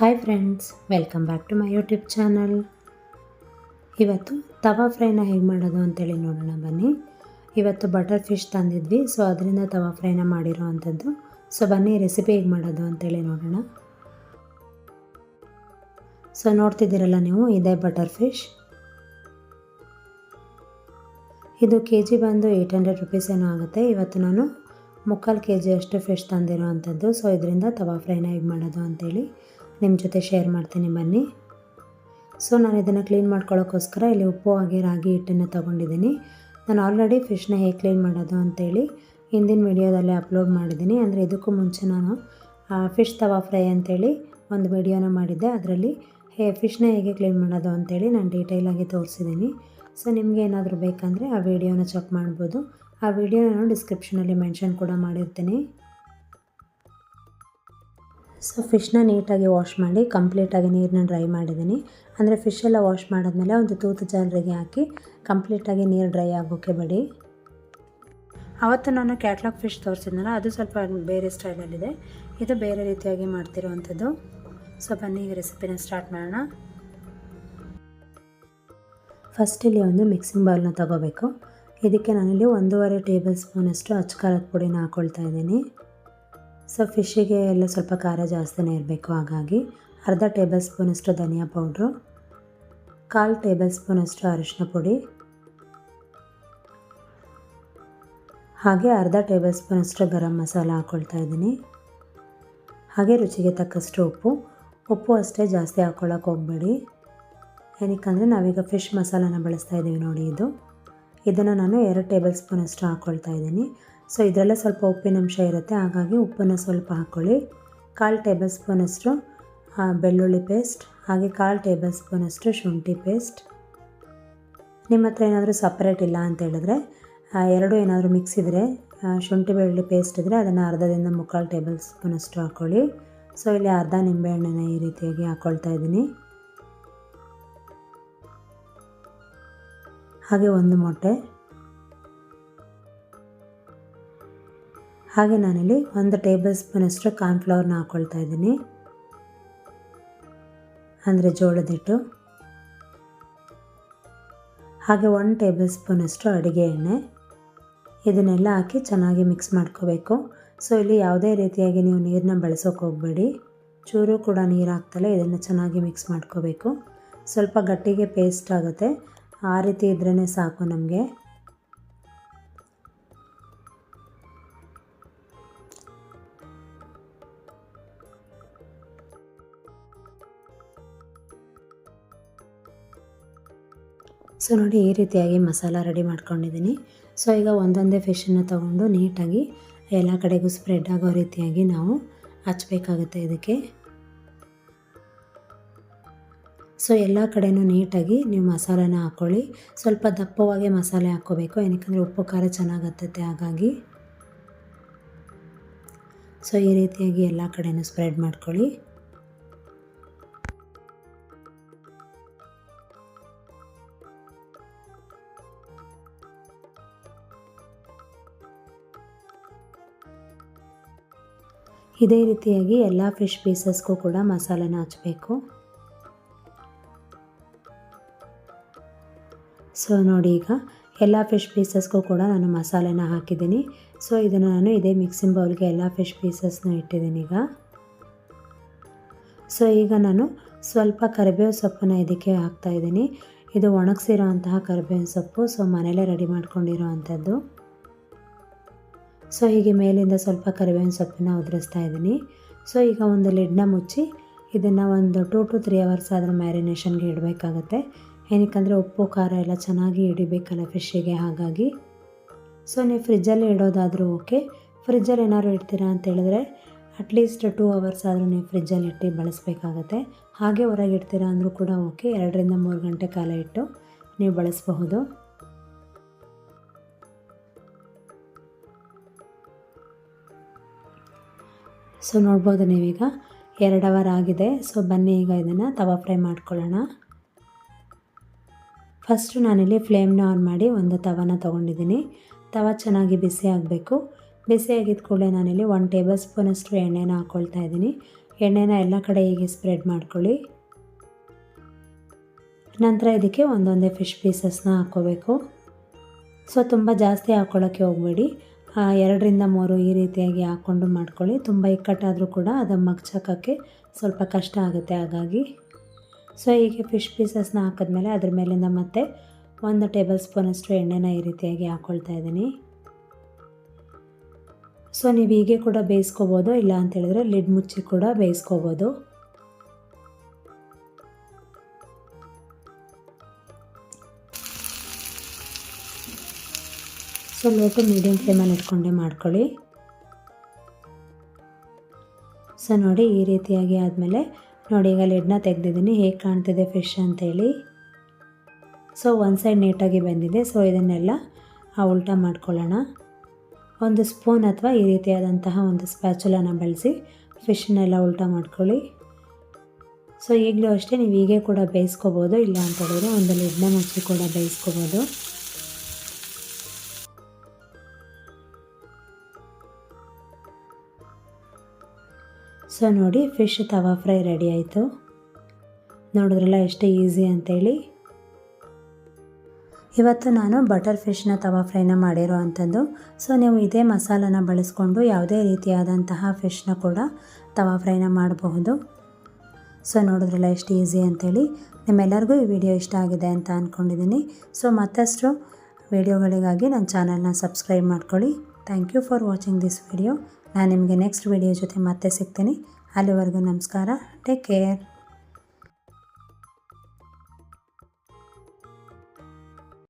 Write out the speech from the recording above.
Hi friends, welcome back to my YouTube channel. ಇವತ್ತು ತವಾ ಫ್ರೈನ ಹೇಗೆ ಮಾಡೋದು ಅಂತೇಳಿ ನೋಡೋಣ ಬನ್ನಿ. ಇವತ್ತು ಬಟರ್ ಫಿಶ್ ತಂದಿದ್ವಿ, ಸೊ ಅದರಿಂದ ತವಾ ಫ್ರೈನ ಮಾಡಿರೋ ಅಂಥದ್ದು. ಸೊ ಬನ್ನಿ ರೆಸಿಪಿ ಹೇಗೆ ಮಾಡೋದು ಅಂತೇಳಿ ನೋಡೋಣ. ಸೊ ನೋಡ್ತಿದ್ದೀರಲ್ಲ ನೀವು, ಇದೇ ಬಟರ್ ಫಿಶ್. ಇದು ಕೆ ಜಿ ಬಂದು 800 ರುಪೀಸ್ ಏನೋ ಆಗುತ್ತೆ. ಇವತ್ತು ನಾನು 3/4 kg ಅಷ್ಟು ಫಿಶ್ ತಂದಿರೋ ಅಂಥದ್ದು. ಸೊ ಇದರಿಂದ ತವಾ ಫ್ರೈನ ಹೇಗೆ ಮಾಡೋದು ಅಂತೇಳಿ ನಿಮ್ಮ ಜೊತೆ ಶೇರ್ ಮಾಡ್ತೀನಿ ಬನ್ನಿ. ಸೊ ನಾನು ಇದನ್ನು ಕ್ಲೀನ್ ಮಾಡ್ಕೊಳ್ಳೋಕ್ಕೋಸ್ಕರ ಇಲ್ಲಿ ಉಪ್ಪು ಹಾಗೆ ರಾಗಿ ಹಿಟ್ಟನ್ನು ತೊಗೊಂಡಿದ್ದೀನಿ. ನಾನು ಆಲ್ರೆಡಿ ಫಿಶ್ನ ಹೇಗೆ ಕ್ಲೀನ್ ಮಾಡೋದು ಅಂತೇಳಿ ಹಿಂದಿನ ವಿಡಿಯೋದಲ್ಲಿ ಅಪ್ಲೋಡ್ ಮಾಡಿದ್ದೀನಿ. ಅಂದರೆ ಇದಕ್ಕೂ ಮುಂಚೆ ನಾನು ಫಿಶ್ ತವಾ ಫ್ರೈ ಅಂತೇಳಿ ಒಂದು ವಿಡಿಯೋನ ಮಾಡಿದ್ದೆ. ಅದರಲ್ಲಿ ಫಿಶ್ನ ಹೇಗೆ ಕ್ಲೀನ್ ಮಾಡೋದು ಅಂತೇಳಿ ನಾನು ಡೀಟೇಲಾಗಿ ತೋರಿಸಿದ್ದೀನಿ. ಸೊ ನಿಮಗೆ ಏನಾದರೂ ಬೇಕಂದರೆ ಆ ವಿಡಿಯೋನ ಚೆಕ್ ಮಾಡ್ಬೋದು. ಆ ವಿಡಿಯೋ ನಾನು ಡಿಸ್ಕ್ರಿಪ್ಷನಲ್ಲಿ ಮೆನ್ಷನ್ ಕೂಡ ಮಾಡಿರ್ತೀನಿ. ಸೊ ಫಿಶ್ನ ನೀಟಾಗಿ ವಾಶ್ ಮಾಡಿ ಕಂಪ್ಲೀಟಾಗಿ ನೀರನ್ನ ಡ್ರೈ ಮಾಡಿದ್ದೀನಿ. ಅಂದರೆ ಫಿಶೆಲ್ಲ ವಾಶ್ ಮಾಡಿದ್ಮೇಲೆ ಒಂದು ತೂತು ಜಾಲರಿಗೆ ಹಾಕಿ ಕಂಪ್ಲೀಟಾಗಿ ನೀರು ಡ್ರೈ ಆಗೋಕ್ಕೆ ಬಿಡಿ. ಆವತ್ತು ನಾನು ಕ್ಯಾಟ್ಲಾಗ್ ಫಿಶ್ ತೋರಿಸಿದ್ನಲ್ಲ, ಅದು ಸ್ವಲ್ಪ ಬೇರೆ ಸ್ಟೈಲಲ್ಲಿದೆ. ಇದು ಬೇರೆ ರೀತಿಯಾಗಿ ಮಾಡ್ತಿರೋವಂಥದ್ದು. ಸೊ ಬನ್ನಿ ಈ ರೆಸಿಪಿನ ಸ್ಟಾರ್ಟ್ ಮಾಡೋಣ. ಫಸ್ಟ್ ಇಲ್ಲಿ ಒಂದು ಮಿಕ್ಸಿಂಗ್ ಬೌಲ್ನ ತೊಗೋಬೇಕು. ಇದಕ್ಕೆ ನಾನಿಲ್ಲಿ 1.5 ಟೇಬಲ್ ಸ್ಪೂನಷ್ಟು ಅಚ್ಚ ಪುಡಿನ ಹಾಕ್ಕೊಳ್ತಾ ಇದ್ದೀನಿ. ಸೊ ಫಿಶ್ಶಿಗೆ ಎಲ್ಲ ಸ್ವಲ್ಪ ಖಾರ ಜಾಸ್ತಿನೇ ಇರಬೇಕು, ಹಾಗಾಗಿ ಅರ್ಧ ಟೇಬಲ್ ಸ್ಪೂನಷ್ಟು ಧನಿಯಾ ಪೌಡ್ರು, 1/4 ಟೇಬಲ್ ಸ್ಪೂನಷ್ಟು ಅರಿಶಿನ ಪುಡಿ, ಹಾಗೆ ಅರ್ಧ ಟೇಬಲ್ ಸ್ಪೂನಷ್ಟು ಗರಂ ಮಸಾಲ ಹಾಕ್ಕೊಳ್ತಾ ಇದ್ದೀನಿ. ಹಾಗೆ ರುಚಿಗೆ ತಕ್ಕಷ್ಟು ಉಪ್ಪು ಅಷ್ಟೇ ಜಾಸ್ತಿ ಹಾಕ್ಕೊಳ್ಳೋಕೆ ಹೋಗಬೇಡಿ. ಏನಕ್ಕಂದರೆ ನಾವೀಗ ಫಿಶ್ ಮಸಾಲಾನ ಬಳಸ್ತಾ ಇದ್ದೀವಿ ನೋಡಿ. ಇದನ್ನು ನಾನು 2 ಟೇಬಲ್ ಸ್ಪೂನಷ್ಟು ಹಾಕ್ಕೊಳ್ತಾ ಇದ್ದೀನಿ. ಸೊ ಇದರಲ್ಲೇ ಸ್ವಲ್ಪ ಉಪ್ಪಿನಂಶ ಇರುತ್ತೆ, ಹಾಗಾಗಿ ಉಪ್ಪನ್ನು ಸ್ವಲ್ಪ ಹಾಕ್ಕೊಳ್ಳಿ. 1/4 ಟೇಬಲ್ ಸ್ಪೂನಷ್ಟು ಬೆಳ್ಳುಳ್ಳಿ ಪೇಸ್ಟ್, ಹಾಗೆ 1/4 ಟೇಬಲ್ ಸ್ಪೂನಷ್ಟು ಶುಂಠಿ ಪೇಸ್ಟ್. ನಿಮ್ಮ ಹತ್ರ ಏನಾದರೂ ಸಪ್ರೇಟ್ ಇಲ್ಲ ಅಂತ ಹೇಳಿದ್ರೆ, ಎರಡು ಏನಾದರೂ ಮಿಕ್ಸ್ ಇದ್ದರೆ, ಶುಂಠಿ ಬೆಳ್ಳುಳ್ಳಿ ಪೇಸ್ಟ್ ಇದ್ದರೆ ಅದನ್ನು ಅರ್ಧದಿಂದ 3/4 ಟೇಬಲ್ ಸ್ಪೂನಷ್ಟು ಹಾಕ್ಕೊಳ್ಳಿ. ಸೊ ಇಲ್ಲಿ ಅರ್ಧ ನಿಂಬೆಹಣ್ಣನ್ನು ಈ ರೀತಿಯಾಗಿ ಹಾಕ್ಕೊಳ್ತಾ ಇದ್ದೀನಿ. ಹಾಗೆ 1 ಮೊಟ್ಟೆ, ಹಾಗೆ ನಾನಿಲ್ಲಿ 1 ಟೇಬಲ್ ಸ್ಪೂನಷ್ಟು ಕಾರ್ನ್ಫ್ಲವರ್ನ ಹಾಕ್ಕೊಳ್ತಾ ಇದ್ದೀನಿ, ಅಂದರೆ ಜೋಳದ ಹಿಟ್ಟು. ಹಾಗೆ 1 ಟೇಬಲ್ ಸ್ಪೂನಷ್ಟು ಅಡುಗೆ ಎಣ್ಣೆ. ಇದನ್ನೆಲ್ಲ ಹಾಕಿ ಚೆನ್ನಾಗಿ ಮಿಕ್ಸ್ ಮಾಡ್ಕೋಬೇಕು. ಸೊ ಇಲ್ಲಿ ಯಾವುದೇ ರೀತಿಯಾಗಿ ನೀವು ನೀರನ್ನ ಬಳಸೋಕೆ ಹೋಗಬೇಡಿ, ಚೂರು ಕೂಡ ನೀರು ಹಾಕ್ತಲೇ ಇದನ್ನು ಚೆನ್ನಾಗಿ ಮಿಕ್ಸ್ ಮಾಡ್ಕೋಬೇಕು. ಸ್ವಲ್ಪ ಗಟ್ಟಿಗೆ ಪೇಸ್ಟ್ ಆಗುತ್ತೆ, ಆ ರೀತಿ ಇದ್ರೇ ಸಾಕು ನಮಗೆ. ಸೊ ನೋಡಿ, ಈ ರೀತಿಯಾಗಿ ಮಸಾಲ ರೆಡಿ ಮಾಡ್ಕೊಂಡಿದ್ದೀನಿ. ಸೊ ಈಗ ಒಂದೊಂದೇ ಫಿಶನ್ನು ತೊಗೊಂಡು ನೀಟಾಗಿ ಎಲ್ಲ ಕಡೆಗೂ ಸ್ಪ್ರೆಡ್ ಆಗೋ ರೀತಿಯಾಗಿ ನಾವು ಹಚ್ಚಬೇಕಾಗುತ್ತೆ ಇದಕ್ಕೆ. ಸೊ ಎಲ್ಲ ಕಡೆಯೂ ನೀಟಾಗಿ ನೀವು ಮಸಾಲೆನ ಹಾಕ್ಕೊಳ್ಳಿ. ಸ್ವಲ್ಪ ದಪ್ಪವಾಗಿ ಮಸಾಲೆ ಹಾಕ್ಕೋಬೇಕು, ಏನಕ್ಕೆ ಉಪ್ಪು ಖಾರ ಚೆನ್ನಾಗಿ ಹತ್ತುತ್ತೆ, ಹಾಗಾಗಿ. ಸೊ ಈ ರೀತಿಯಾಗಿ ಎಲ್ಲ ಕಡೆಯೂ ಸ್ಪ್ರೆಡ್ ಮಾಡ್ಕೊಳ್ಳಿ. ಇದೇ ರೀತಿಯಾಗಿ ಎಲ್ಲ ಫಿಶ್ ಪೀಸಸ್ಗೂ ಕೂಡ ಮಸಾಲೆನ ಹಚ್ಚಬೇಕು. ಸೊ ನೋಡಿ, ಈಗ ಎಲ್ಲ ಫಿಶ್ ಪೀಸಸ್ಗೂ ಕೂಡ ನಾನು ಮಸಾಲೆನ ಹಾಕಿದ್ದೀನಿ. ಸೊ ಇದನ್ನು ನಾನು ಇದೇ ಮಿಕ್ಸಿಂಗ್ ಬೌಲ್ಗೆ ಎಲ್ಲ ಫಿಶ್ ಪೀಸಸ್ನ ಇಟ್ಟಿದ್ದೀನಿ ಈಗ. ಸೊ ಈಗ ನಾನು ಸ್ವಲ್ಪ ಕರಿಬೇವು ಸೊಪ್ಪನ್ನು ಇದಕ್ಕೆ ಹಾಕ್ತಾಯಿದ್ದೀನಿ. ಇದು ಒಣಗಿಸಿರೋ ಅಂತಹ ಕರಿಬೇವಿನ ಸೊಪ್ಪು, ಸೊ ಮನೇಲೇ ರೆಡಿ ಮಾಡ್ಕೊಂಡಿರೋ ಅಂಥದ್ದು. ಸೊ ಹೀಗೆ ಮೇಲಿಂದ ಸ್ವಲ್ಪ ಕರಿಬೇವಿನ ಸೊಪ್ಪನ್ನ ಉದುರಿಸ್ತಾ ಇದ್ದೀನಿ. ಸೊ ಈಗ ಒಂದು ಲಿಡ್ನ ಮುಚ್ಚಿ ಇದನ್ನು ಒಂದು 2 to 3 ಅವರ್ಸ್ ಆದರೂ ಮ್ಯಾರಿನೇಷನ್ಗೆ ಇಡಬೇಕಾಗತ್ತೆ. ಏನಕ್ಕಂದರೆ ಉಪ್ಪು ಖಾರ ಎಲ್ಲ ಚೆನ್ನಾಗಿ ಹಿಡಿಬೇಕಲ್ಲ ಫಿಶ್ಶಿಗೆ, ಹಾಗಾಗಿ. ಸೊ ನೀವು ಫ್ರಿಜ್ಜಲ್ಲಿ ಇಡೋದಾದರೂ ಓಕೆ. ಫ್ರಿಜ್ಜಲ್ಲಿ ಏನಾದ್ರು ಇಡ್ತೀರಾ ಅಂತ ಹೇಳಿದ್ರೆ ಅಟ್ಲೀಸ್ಟ್ 2 ಅವರ್ಸ್ ಆದರೂ ನೀವು ಫ್ರಿಜ್ಜಲ್ಲಿ ಇಟ್ಟು ಬಳಸಬೇಕಾಗತ್ತೆ. ಹಾಗೆ ಹೊರಗೆ ಇಡ್ತೀರಾ ಅಂದರೂ ಕೂಡ ಓಕೆ, 2 ರಿಂದ 3 ಗಂಟೆ ಕಾಲ ಇಟ್ಟು ನೀವು ಬಳಸಬಹುದು. ಸೊ ನೋಡ್ಬೋದು ನೀವೀಗ 2 ಅವರ್ ಆಗಿದೆ. ಸೊ ಬನ್ನಿ ಈಗ ಇದನ್ನು ತವಾ ಫ್ರೈ ಮಾಡ್ಕೊಳ್ಳೋಣ. ಫಸ್ಟು ನಾನಿಲ್ಲಿ ಫ್ಲೇಮ್ನ ಆನ್ ಮಾಡಿ ಒಂದು ತವಾನ ತೊಗೊಂಡಿದ್ದೀನಿ. ತವಾ ಚೆನ್ನಾಗಿ ಬಿಸಿ ಆಗಬೇಕು. ಬಿಸಿಯಾಗಿದ್ದ ಕೂಡಲೇ ನಾನಿಲ್ಲಿ 1 ಟೇಬಲ್ ಸ್ಪೂನಷ್ಟು ಎಣ್ಣೆನ ಹಾಕ್ಕೊಳ್ತಾ ಇದ್ದೀನಿ. ಎಣ್ಣೆನ ಎಲ್ಲ ಕಡೆ ಹೀಗೆ ಸ್ಪ್ರೆಡ್ ಮಾಡ್ಕೊಳ್ಳಿ. ನಂತರ ಇದಕ್ಕೆ ಒಂದೊಂದೇ ಫಿಶ್ ಪೀಸಸ್ನ ಹಾಕ್ಕೋಬೇಕು. ಸೊ ತುಂಬ ಜಾಸ್ತಿ ಹಾಕ್ಕೊಳ್ಳೋಕ್ಕೆ ಹೋಗಬೇಡಿ, 2-3 ಈ ರೀತಿಯಾಗಿ ಹಾಕ್ಕೊಂಡು ಮಾಡ್ಕೊಳ್ಳಿ. ತುಂಬ ಇಕ್ಕಟ್ಟಾದರೂ ಕೂಡ ಅದನ್ನು ಮಗ್ಚೋಕ್ಕೆ ಸ್ವಲ್ಪ ಕಷ್ಟ ಆಗುತ್ತೆ. ಹಾಗಾಗಿ ಸೊ ಹೀಗೆ ಫಿಶ್ ಪೀಸಸ್ನ ಹಾಕಿದ್ಮೇಲೆ ಅದ್ರ ಮೇಲಿಂದ ಮತ್ತೆ 1 ಟೇಬಲ್ ಸ್ಪೂನಷ್ಟು ಎಣ್ಣೆನ ಈ ರೀತಿಯಾಗಿ ಹಾಕ್ಕೊಳ್ತಾ ಇದ್ದೀನಿ. ಸೊ ನೀವು ಹೀಗೆ ಕೂಡ ಬೇಯಿಸ್ಕೋಬೋದು, ಇಲ್ಲ ಅಂತೇಳಿದ್ರೆ ಲಿಡ್ ಮುಚ್ಚಿ ಕೂಡ ಬೇಯಿಸ್ಕೋಬೋದು. ಸೊ ಲೋ ಟು ಮೀಡಿಯಮ್ ಫ್ಲೇಮಲ್ಲಿ ಇಟ್ಕೊಂಡೇ ಮಾಡ್ಕೊಳ್ಳಿ. ಸೊ ನೋಡಿ ಈ ರೀತಿಯಾಗಿ ಆದಮೇಲೆ ನೋಡಿ ಈಗ ಲಿಡ್ನ ತೆಗೆದಿದ್ದೀನಿ, ಹೇಗೆ ಕಾಣ್ತಿದೆ ಫಿಶ್ ಅಂತೇಳಿ. ಸೊ ಒಂದು ಸೈಡ್ ನೀಟಾಗಿ ಬಂದಿದೆ. ಸೊ ಇದನ್ನೆಲ್ಲ ಉಲ್ಟಾ ಮಾಡ್ಕೊಳ್ಳೋಣ. ಒಂದು ಸ್ಪೂನ್ ಅಥವಾ ಈ ರೀತಿಯಾದಂತಹ ಒಂದು ಸ್ಪ್ಯಾಚುಲನ ಬಳಸಿ ಫಿಶ್ನೆಲ್ಲ ಉಲ್ಟಾ ಮಾಡ್ಕೊಳ್ಳಿ. ಸೊ ಈಗಲೂ ಅಷ್ಟೇ ನೀವು ಹೀಗೆ ಕೂಡ ಬೇಯಿಸ್ಕೋಬೋದು, ಇಲ್ಲ ಅಂತೇಳಿದ್ರೆ ಒಂದು ಲಿಡ್ನ ಮುಚ್ಚಿ ಕೂಡ ಬೇಯಿಸ್ಕೋಬೋದು. ಸೊ ನೋಡಿ ಫಿಶ್ ತವಾ ಫ್ರೈ ರೆಡಿ ಆಯಿತು. ನೋಡಿದ್ರಲ್ಲ ಎಷ್ಟು ಈಸಿ ಅಂತೇಳಿ. ಇವತ್ತು ನಾನು ಬಟರ್ ಫಿಶ್ನ ತವಾ ಫ್ರೈನ ಮಾಡಿರೋ ಅಂಥದ್ದು. ಸೊ ನೀವು ಇದೇ ಮಸಾಲನ ಬಳಸ್ಕೊಂಡು ಯಾವುದೇ ರೀತಿಯಾದಂತಹ ಫಿಶ್ನ ಕೂಡ ತವಾ ಫ್ರೈನ ಮಾಡಬಹುದು. ಸೊ ನೋಡಿದ್ರಲ್ಲ ಎಷ್ಟು ಈಸಿ ಅಂತೇಳಿ. ನಿಮ್ಮೆಲ್ಲರಿಗೂ ಈ ವಿಡಿಯೋ ಇಷ್ಟ ಆಗಿದೆ ಅಂತ ಅಂದ್ಕೊಂಡಿದ್ದೀನಿ. ಸೊ ಮತ್ತಷ್ಟು ವಿಡಿಯೋಗಳಿಗಾಗಿ ನನ್ನ ಚಾನಲ್ನ ಸಬ್ಸ್ಕ್ರೈಬ್ ಮಾಡ್ಕೊಳ್ಳಿ. Thank you for watching this video. ನಾನು ನಿಮಗೆ ನೆಕ್ಸ್ಟ್ ವಿಡಿಯೋ ಜೊತೆ ಮತ್ತೆ ಸಿಗ್ತೀನಿ. ಅಲ್ಲಿವರೆಗೂ ನಮಸ್ಕಾರ. Take care.